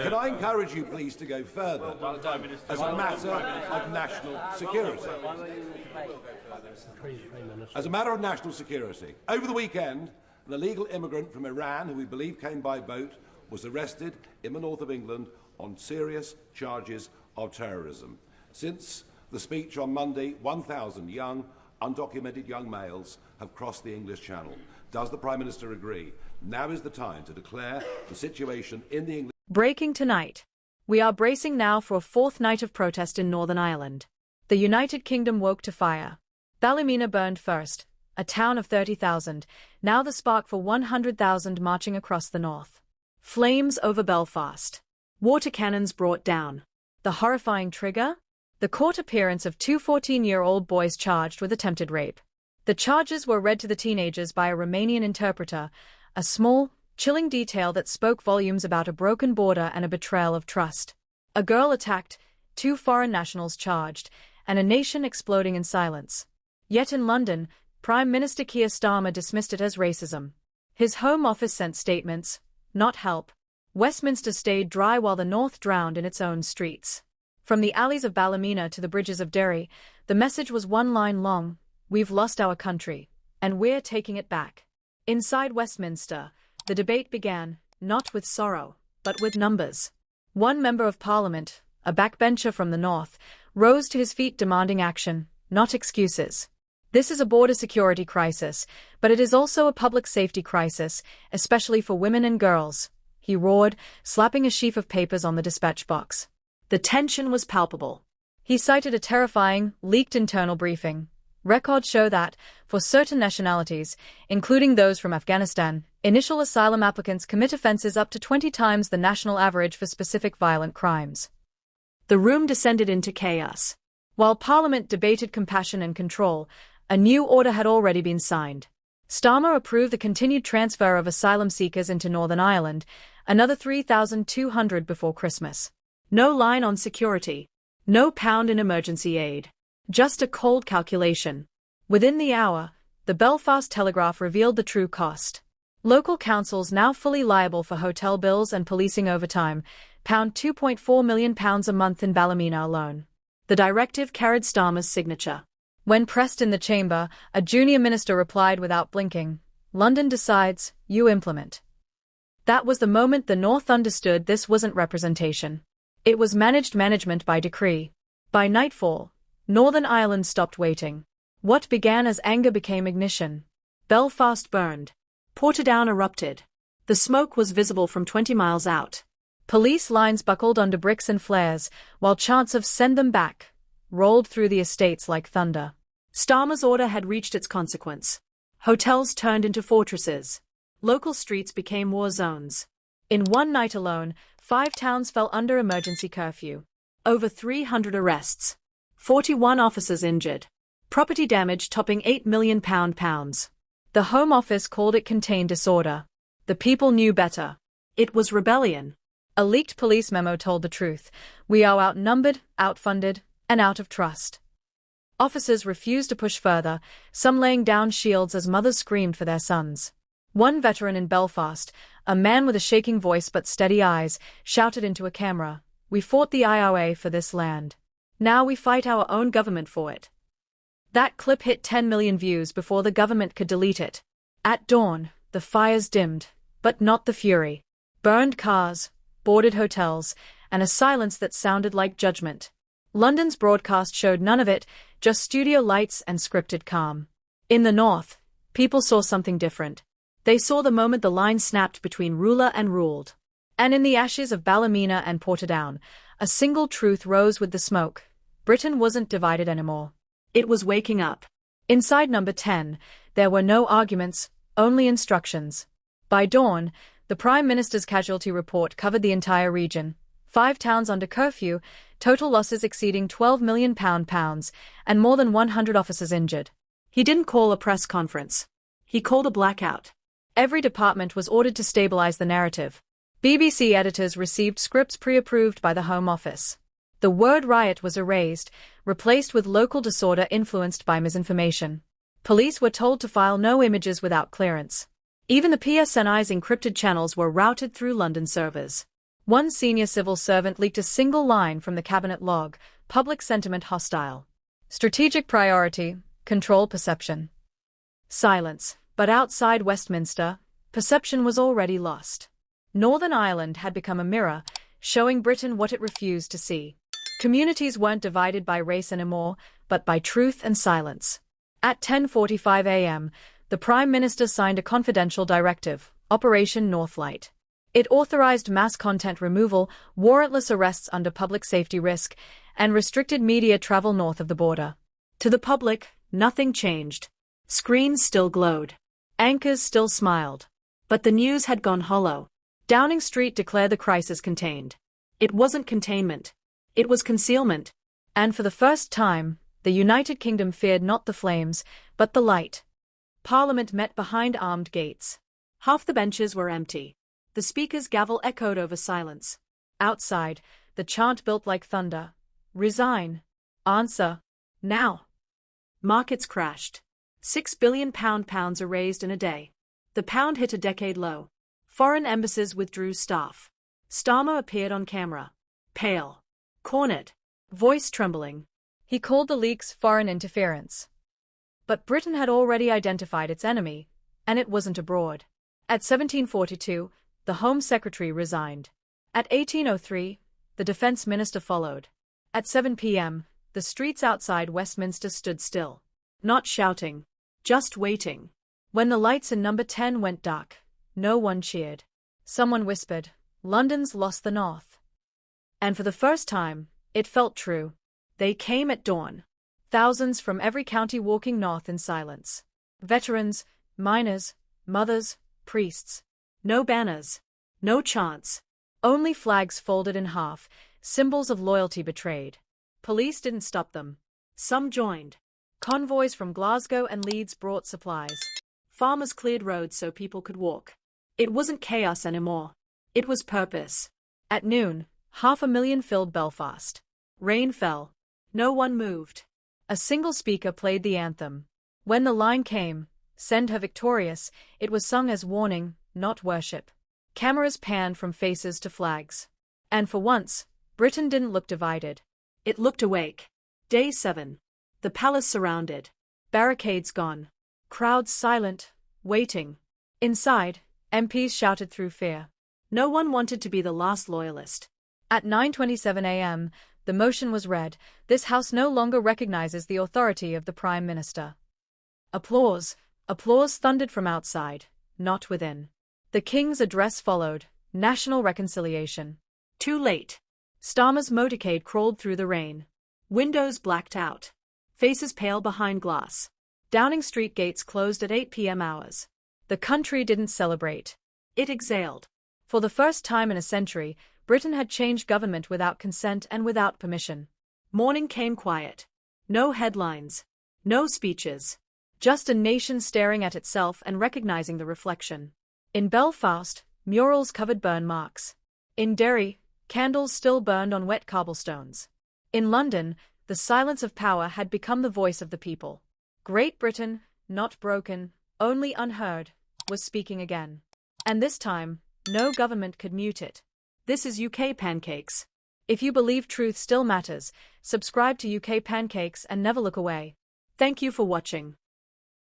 Can I encourage you, please, to go further as a matter of national security? As a matter of national security. Over the weekend, an illegal immigrant from Iran, who we believe came by boat, was arrested in the north of England on serious charges of terrorism. Since the speech on Monday, 1,000 young, undocumented young males have crossed the English Channel. Does the Prime Minister agree now is the time to declare the situation in the English... Breaking tonight. We are bracing now for a fourth night of protest in Northern Ireland. The United Kingdom woke to fire. Ballymena burned first, a town of 30,000, now the spark for 100,000 marching across the north. Flames over Belfast. Water cannons brought down. The horrifying trigger? The court appearance of two 14-year-old boys charged with attempted rape. The charges were read to the teenagers by a Romanian interpreter, a small, chilling detail that spoke volumes about a broken border and a betrayal of trust. A girl attacked, two foreign nationals charged, and a nation exploding in silence. Yet in London, Prime Minister Kier Starmer dismissed it as racism. His Home Office sent statements, not help. Westminster stayed dry while the North drowned in its own streets. From the alleys of Ballymena to the bridges of Derry, the message was one line long: we've lost our country, and we're taking it back. Inside Westminster, the debate began, not with sorrow, but with numbers. One member of Parliament, a backbencher from the North, rose to his feet demanding action, not excuses. This is a border security crisis, but it is also a public safety crisis, especially for women and girls, he roared, slapping a sheaf of papers on the dispatch box. The tension was palpable. He cited a terrifying, leaked internal briefing. Records show that, for certain nationalities, including those from Afghanistan, initial asylum applicants commit offences up to 20 times the national average for specific violent crimes. The room descended into chaos. While Parliament debated compassion and control, a new order had already been signed. Starmer approved the continued transfer of asylum seekers into Northern Ireland, another 3,200 before Christmas. No line on security. No pound in emergency aid. Just a cold calculation. Within the hour, the Belfast Telegraph revealed the true cost. Local councils now fully liable for hotel bills and policing overtime, £2.4 million a month in Ballymena alone. The directive carried Starmer's signature. When pressed in the chamber, a junior minister replied without blinking, "London decides, you implement." That was the moment the North understood this wasn't representation. It was managed management by decree. By nightfall, Northern Ireland stopped waiting. What began as anger became ignition. Belfast burned. Portadown erupted. The smoke was visible from 20 miles out. Police lines buckled under bricks and flares, while chants of "send them back" rolled through the estates like thunder. Starmer's order had reached its consequence. Hotels turned into fortresses. Local streets became war zones. In one night alone, 5 towns fell under emergency curfew. Over 300 arrests. 41 officers injured. Property damage topping £8 million. The Home Office called it contained disorder. The people knew better. It was rebellion. A leaked police memo told the truth. We are outnumbered, outfunded, and out of trust. Officers refused to push further, some laying down shields as mothers screamed for their sons. One veteran in Belfast, a man with a shaking voice but steady eyes, shouted into a camera, "We fought the IRA for this land. Now we fight our own government for it." That clip hit 10 million views before the government could delete it. At dawn, the fires dimmed, but not the fury. Burned cars, boarded hotels, and a silence that sounded like judgment. London's broadcast showed none of it, just studio lights and scripted calm. In the North, people saw something different. They saw the moment the line snapped between ruler and ruled. And in the ashes of Ballymena and Portadown, a single truth rose with the smoke. Britain wasn't divided anymore. It was waking up. Inside number 10, there were no arguments, only instructions. By dawn, the Prime Minister's casualty report covered the entire region. 5 towns under curfew, total losses exceeding £12 million, and more than 100 officers injured. He didn't call a press conference. He called a blackout. Every department was ordered to stabilize the narrative. BBC editors received scripts pre-approved by the Home Office. The word riot was erased, replaced with local disorder influenced by misinformation. Police were told to file no images without clearance. Even the PSNI's encrypted channels were routed through London servers. One senior civil servant leaked a single line from the cabinet log: public sentiment hostile. Strategic priority, control perception. Silence, but outside Westminster, perception was already lost. Northern Ireland had become a mirror, showing Britain what it refused to see. Communities weren't divided by race anymore, but by truth and silence. At 10:45 a.m., the Prime Minister signed a confidential directive, Operation Northlight. It authorized mass content removal, warrantless arrests under public safety risk, and restricted media travel north of the border. To the public, nothing changed. Screens still glowed. Anchors still smiled. But the news had gone hollow. Downing Street declared the crisis contained. It wasn't containment. It was concealment. And for the first time, the United Kingdom feared not the flames, but the light. Parliament met behind armed gates. Half the benches were empty. The Speaker's gavel echoed over silence. Outside, the chant built like thunder. Resign. Answer. Now. Markets crashed. £6 billion pounds erased in a day. The pound hit a decade low. Foreign embassies withdrew staff. Starmer appeared on camera. Pale. Cornered. Voice trembling. He called the leaks foreign interference. But Britain had already identified its enemy, and it wasn't abroad. At 1742, the Home Secretary resigned. At 1803, the Defence Minister followed. At 7 p.m., the streets outside Westminster stood still. Not shouting, just waiting. When the lights in number 10 went dark, no one cheered. Someone whispered, "London's lost the North." And for the first time, it felt true. They came at dawn. Thousands from every county walking north in silence. Veterans, miners, mothers, priests. No banners. No chants. Only flags folded in half, symbols of loyalty betrayed. Police didn't stop them. Some joined. Convoys from Glasgow and Leeds brought supplies. Farmers cleared roads so people could walk. It wasn't chaos anymore. It was purpose. At noon, 500,000 filled Belfast. Rain fell. No one moved. A single speaker played the anthem. When the line came, "Send her victorious," it was sung as warning, not worship. Cameras panned from faces to flags. And for once, Britain didn't look divided. It looked awake. Day 7. The palace surrounded. Barricades gone. Crowds silent, waiting. Inside, MPs shouted through fear. No one wanted to be the last loyalist. At 9:27 a.m., the motion was read. This House no longer recognizes the authority of the Prime Minister. Applause. Applause thundered from outside, not within. The King's address followed. National reconciliation. Too late. Starmer's motorcade crawled through the rain. Windows blacked out. Faces pale behind glass. Downing Street gates closed at 8 p.m. hours. The country didn't celebrate. It exhaled. For the first time in a century, Britain had changed government without consent and without permission. Morning came quiet. No headlines. No speeches. Just a nation staring at itself and recognizing the reflection. In Belfast, murals covered burn marks. In Derry, candles still burned on wet cobblestones. In London, the silence of power had become the voice of the people. Great Britain, not broken, only unheard, was speaking again. And this time, no government could mute it. This is UK Pancakes. If you believe truth still matters, subscribe to UK Pancakes and never look away. Thank you for watching.